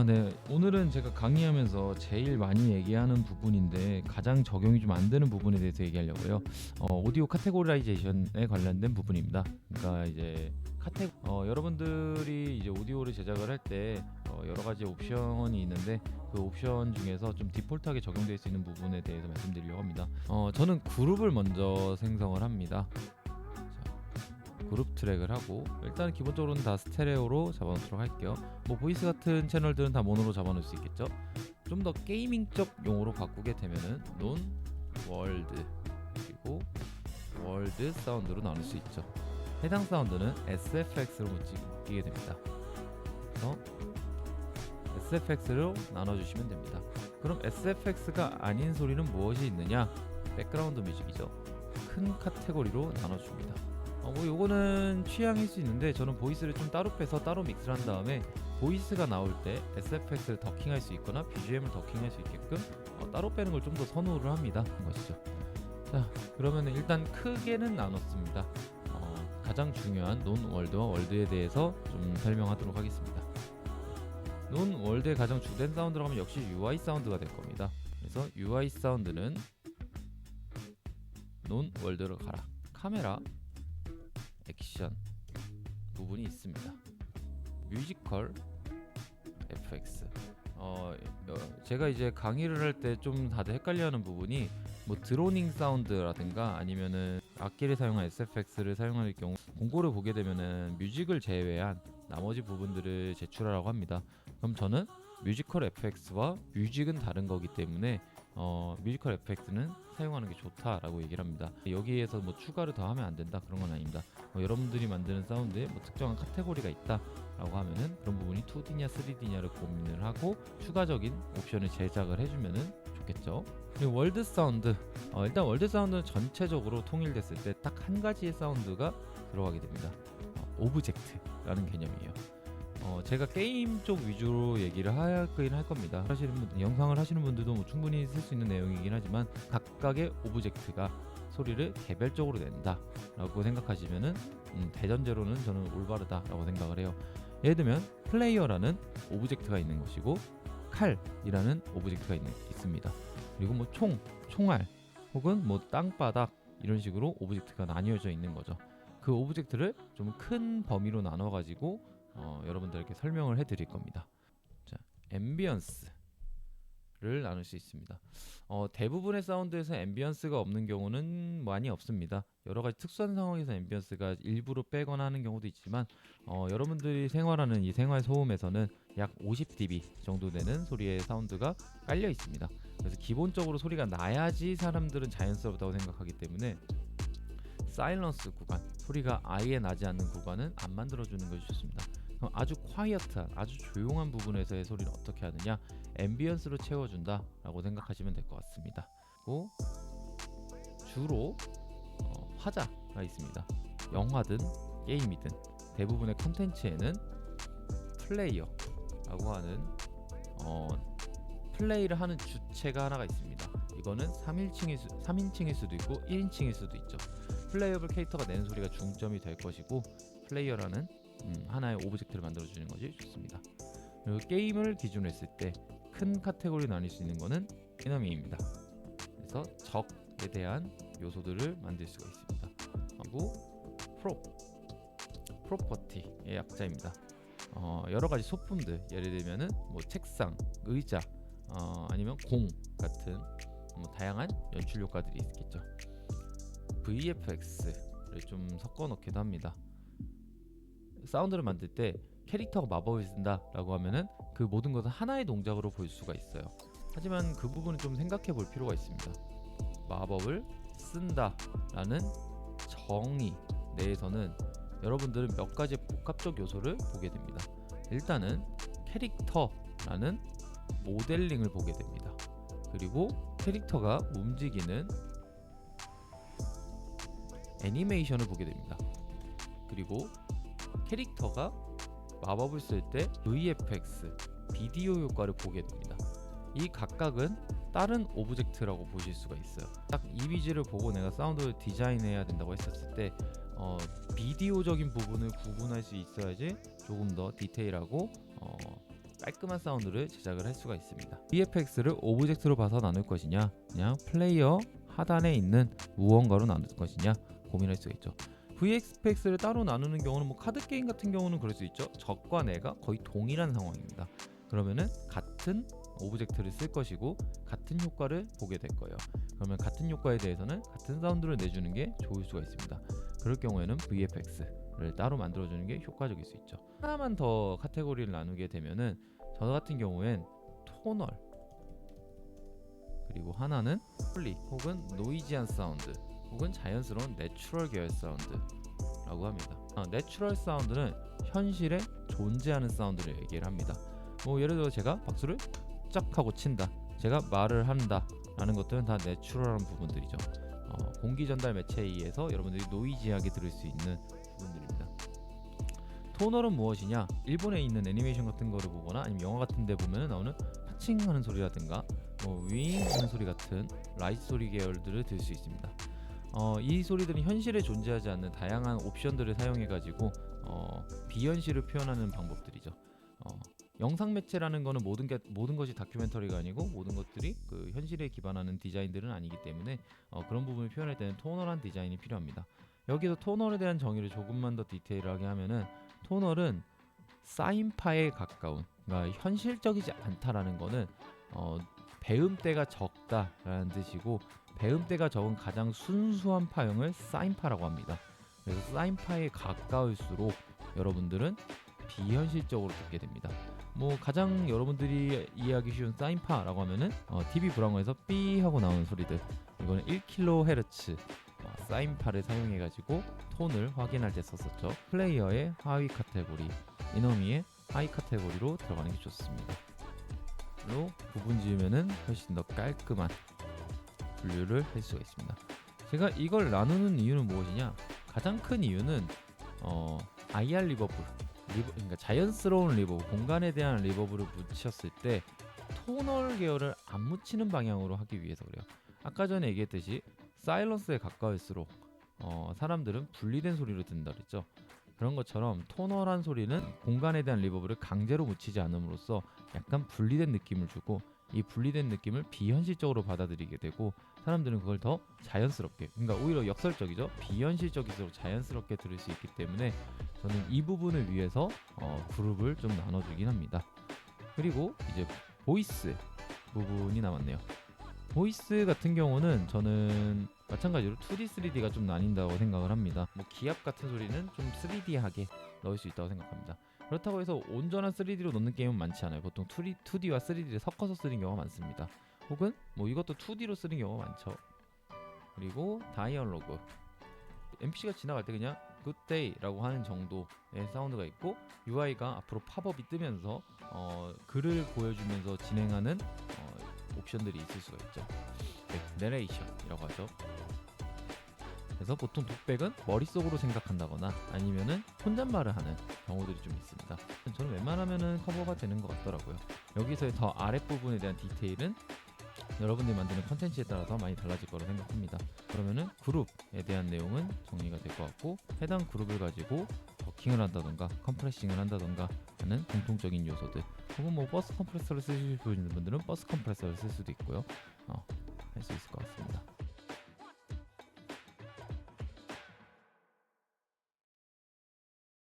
네. 오늘은 제가 강의하면서 제일 많이 얘기하는 부분인데 가장 적용이 좀 안 되는 부분에 대해서 얘기하려고요. 오디오 카테고라이제이션에 관련된 부분입니다. 그러니까 이제 여러분들이 이제 오디오를 제작을 할 때 여러 가지 옵션이 있는데 그 옵션 중에서 좀 디폴트하게 적용될 수 있는 부분에 대해서 말씀드리려고 합니다. 저는 그룹을 먼저 생성을 합니다. 그룹 트랙을 하고 일단 기본적으로는 다 스테레오로 잡아놓도록 할게요. 뭐 보이스 같은 채널들은 다 모노로 잡아놓을 수 있겠죠. 좀 더 게이밍적 용어로 바꾸게 되면은 논 월드 그리고 월드 사운드로 나눌 수 있죠. 해당 사운드는 SFX로 묶이게 됩니다. 그래서 SFX로 나눠주시면 됩니다. 그럼 SFX가 아닌 소리는 무엇이 있느냐? 백그라운드 뮤직이죠. 큰 카테고리로 나눠줍니다. 뭐 요거는 취향일 수 있는데 저는 보이스를 좀 따로 빼서 따로 믹스를 한 다음에 보이스가 나올 때 SFX를 더킹할 수 있거나 BGM을 더킹할 수 있게끔 따로 빼는 걸 좀 더 선호를 합니다. 것이죠. 자, 그러면 일단 크게는 나눴습니다. 가장 중요한 논 월드와 월드에 대해서 좀 설명하도록 하겠습니다. 논 월드의 가장 주된 사운드로 하면 역시 UI 사운드가 될 겁니다. 그래서 UI 사운드는 논 월드로 가라. 카메라 액션 부분이 있습니다. 뮤지컬 FX. 제가 이제 강의를 할 때 좀 다들 헷갈려하는 부분이 뭐 드로닝 사운드라든가 아니면은 악기를 사용한 SFX를 사용할 경우 공고를 보게 되면은 뮤직을 제외한 나머지 부분들을 제출하라고 합니다. 그럼 저는 뮤지컬 FX와 뮤직은 다른 거기 때문에 뮤지컬 FX는 사용하는 게 좋다라고 얘기를 합니다. 여기에서 뭐 추가를 더 하면 안 된다 그런 건 아닙니다. 여러분들이 만드는 사운드에 뭐 특정한 카테고리가 있다라고 하면은 그런 부분이 2D냐 3D냐를 고민을 하고 추가적인 옵션을 제작을 해주면은 좋겠죠. 그리고 월드 사운드. 일단 월드 사운드는 전체적으로 통일됐을 때 딱 한 가지의 사운드가 들어가게 됩니다. 오브젝트라는 개념이에요. 제가 게임 쪽 위주로 얘기를 하긴 할 겁니다. 영상을 하시는 분들도 뭐 충분히 쓸 수 있는 내용이긴 하지만 각각의 오브젝트가 소리를 개별적으로 낸다 라고 생각하시면은 대전제로는 저는 올바르다 라고 생각을 해요. 예를 들면 플레이어라는 오브젝트가 있는 것이고 칼이라는 오브젝트가 있습니다. 그리고 뭐 총알 혹은 뭐 땅바닥 이런 식으로 오브젝트가 나뉘어져 있는 거죠. 그 오브젝트를 좀 큰 범위로 나눠 가지고 여러분들에게 설명을 해드릴 겁니다. 자, 앰비언스를 나눌 수 있습니다. 대부분의 사운드에서 앰비언스가 없는 경우는 많이 없습니다. 여러 가지 특수한 상황에서 앰비언스가 일부러 빼거나 하는 경우도 있지만 여러분들이 생활하는 이 생활 소음에서는 약 50dB 정도 되는 소리의 사운드가 깔려 있습니다. 그래서 기본적으로 소리가 나야지 사람들은 자연스럽다고 생각하기 때문에 사일런스 구간, 소리가 아예 나지 않는 구간은 안 만들어주는 것이 좋습니다. 그럼 아주 콰이어트한, 아주 조용한 부분에서의 소리를 어떻게 하느냐? 앰비언스로 채워준다 라고 생각하시면 될 것 같습니다. 그리고 주로 화자가 있습니다. 영화든 게임이든 대부분의 컨텐츠에는 플레이어라고 하는 플레이를 하는 주체가 하나가 있습니다. 이거는 3인칭일 수도 있고 1인칭일 수도 있죠. 플레이어블 캐릭터가 내는 소리가 중점이 될 것이고 플레이어라는 하나의 오브젝트를 만들어주는 것이 좋습니다. 그리고 게임을 기준으로 했을 때 큰 카테고리로 나뉠 수 있는 것은 에너미입니다. 그래서 적에 대한 요소들을 만들 수가 있습니다. 그리고 프로퍼티의 약자입니다. 여러 가지 소품들, 예를 들면은 뭐 책상, 의자, 아니면 공 같은 뭐 다양한 연출 효과들이 있겠죠. VFX를 좀 섞어 넣기도 합니다. 사운드를 만들 때 캐릭터가 마법을 쓴다 라고 하면은 그 모든 것을 하나의 동작으로 볼 수가 있어요. 하지만 그 부분은 좀 생각해 볼 필요가 있습니다. 마법을 쓴다 라는 정의 내에서는 여러분들은 몇 가지 복합적 요소를 보게 됩니다. 일단은 캐릭터라는 모델링을 보게 됩니다. 그리고 캐릭터가 움직이는 애니메이션을 보게 됩니다. 그리고 캐릭터가 마법을 쓸 때 VFX, 비디오 효과를 보게 됩니다. 이 각각은 다른 오브젝트라고 보실 수가 있어요. 딱 이미지를 보고 내가 사운드를 디자인해야 된다고 했었을 때 비디오적인 부분을 구분할 수 있어야지 조금 더 디테일하고 깔끔한 사운드를 제작을 할 수가 있습니다. VFX를 오브젝트로 봐서 나눌 것이냐, 그냥 플레이어 하단에 있는 무언가로 나눌 것이냐 고민할 수가 있죠. VFX를 따로 나누는 경우는 뭐 카드 게임 같은 경우는 그럴 수 있죠. 적과 내가 거의 동일한 상황입니다. 그러면은 같은 오브젝트를 쓸 것이고 같은 효과를 보게 될 거예요. 그러면 같은 효과에 대해서는 같은 사운드를 내주는 게 좋을 수가 있습니다. 그럴 경우에는 VFX를 따로 만들어주는 게 효과적일 수 있죠. 하나만 더 카테고리를 나누게 되면은 저 같은 경우엔 토널, 그리고 하나는 폴리 혹은 노이지한 사운드, 혹은 자연스러운 내추럴 계열 사운드라고 합니다. 내추럴 사운드는 현실에 존재하는 사운드를 얘기를 합니다. 뭐 예를 들어 제가 박수를 쫙 하고 친다, 제가 말을 한다 라는 것들은 다 내추럴한 부분들이죠. 공기 전달 매체에 의해서 여러분들이 노이지하게 들을 수 있는 부분들입니다. 토널은 무엇이냐? 일본에 있는 애니메이션 같은 거를 보거나 아니면 영화 같은 데 보면 나오는 파칭하는 소리라든가 윙 하는 소리 같은 라이트 소리 계열들을 들을 수 있습니다. 이 소리들은 현실에 존재하지 않는 다양한 옵션들을 사용해 가지고 비현실을 표현하는 방법들이죠. 영상 매체라는 거는 모든 것이 다큐멘터리가 아니고 모든 것들이 그 현실에 기반하는 디자인들은 아니기 때문에 그런 부분을 표현할 때는 토널한 디자인이 필요합니다. 여기서 토널에 대한 정의를 조금만 더 디테일하게 하면은 토널은 사인파에 가까운, 그러니까 현실적이지 않다라는 거는 배음대가 적다라는 뜻이고, 배음대가 적은 가장 순수한 파형을 사인파라고 합니다. 그래서 사인파에 가까울수록 여러분들은 비현실적으로 듣게 됩니다. 뭐 가장 여러분들이 이해하기 쉬운 사인파라고 하면은 TV 브라운관에서 삐 하고 나오는 소리들, 이거는 1kHz 사인파를 사용해 가지고 톤을 확인할 때 썼었죠. 플레이어의 하위 카테고리, 이너미의 하위 카테고리로 들어가는 게 좋습니다. 로 구분 지으면은 훨씬 더 깔끔한 분류를 할 수가 있습니다. 제가 이걸 나누는 이유는 무엇이냐? 가장 큰 이유는 IR 리버브, 그러니까 자연스러운 리버브, 공간에 대한 리버브를 묻혔을 때 토널 계열을 안 묻히는 방향으로 하기 위해서 그래요. 아까 전에 얘기했듯이 사일런스에 가까울수록 사람들은 분리된 소리를 듣는다 그랬죠. 그런 것처럼 토널한 소리는 공간에 대한 리버브를 강제로 묻히지 않음으로써 약간 분리된 느낌을 주고, 이 분리된 느낌을 비현실적으로 받아들이게 되고 사람들은 그걸 더 자연스럽게, 그러니까 오히려 역설적이죠. 비현실적일수록 자연스럽게 들을 수 있기 때문에 저는 이 부분을 위해서 그룹을 좀 나눠주긴 합니다. 그리고 이제 보이스 부분이 남았네요. 보이스 같은 경우는 저는 마찬가지로 2D, 3D가 좀 나뉜다고 생각을 합니다. 뭐 기압 같은 소리는 좀 3D하게 넣을 수 있다고 생각합니다. 그렇다고 해서 온전한 3D로 넣는 게임은 많지 않아요. 보통 2D와 3D를 섞어서 쓰는 경우가 많습니다. 혹은 뭐 이것도 2D로 쓰는 경우가 많죠. 그리고 다이얼로그, NPC가 지나갈 때 그냥 굿데이라고 하는 정도의 사운드가 있고, UI가 앞으로 팝업이 뜨면서 글을 보여주면서 진행하는 옵션들이 있을 수가 있죠. 내레이션이라고 하죠. 그래서 보통 독백은 머릿속으로 생각한다거나 아니면은 혼잣말을 하는 경우들이 좀 있습니다. 저는 웬만하면은 커버가 되는 것 같더라고요. 여기서의 더 아랫부분에 대한 디테일은 여러분들이 만드는 컨텐츠에 따라서 많이 달라질 거라 생각합니다. 그러면은 그룹에 대한 내용은 정리가 될 것 같고, 해당 그룹을 가지고 버킹을 한다던가 컴프레싱을 한다던가 하는 공통적인 요소들, 혹은 뭐 버스 컴프레서를 쓰실 분들은 버스 컴프레서를 쓸 수도 있고요. 할 수 있을 것 같습니다.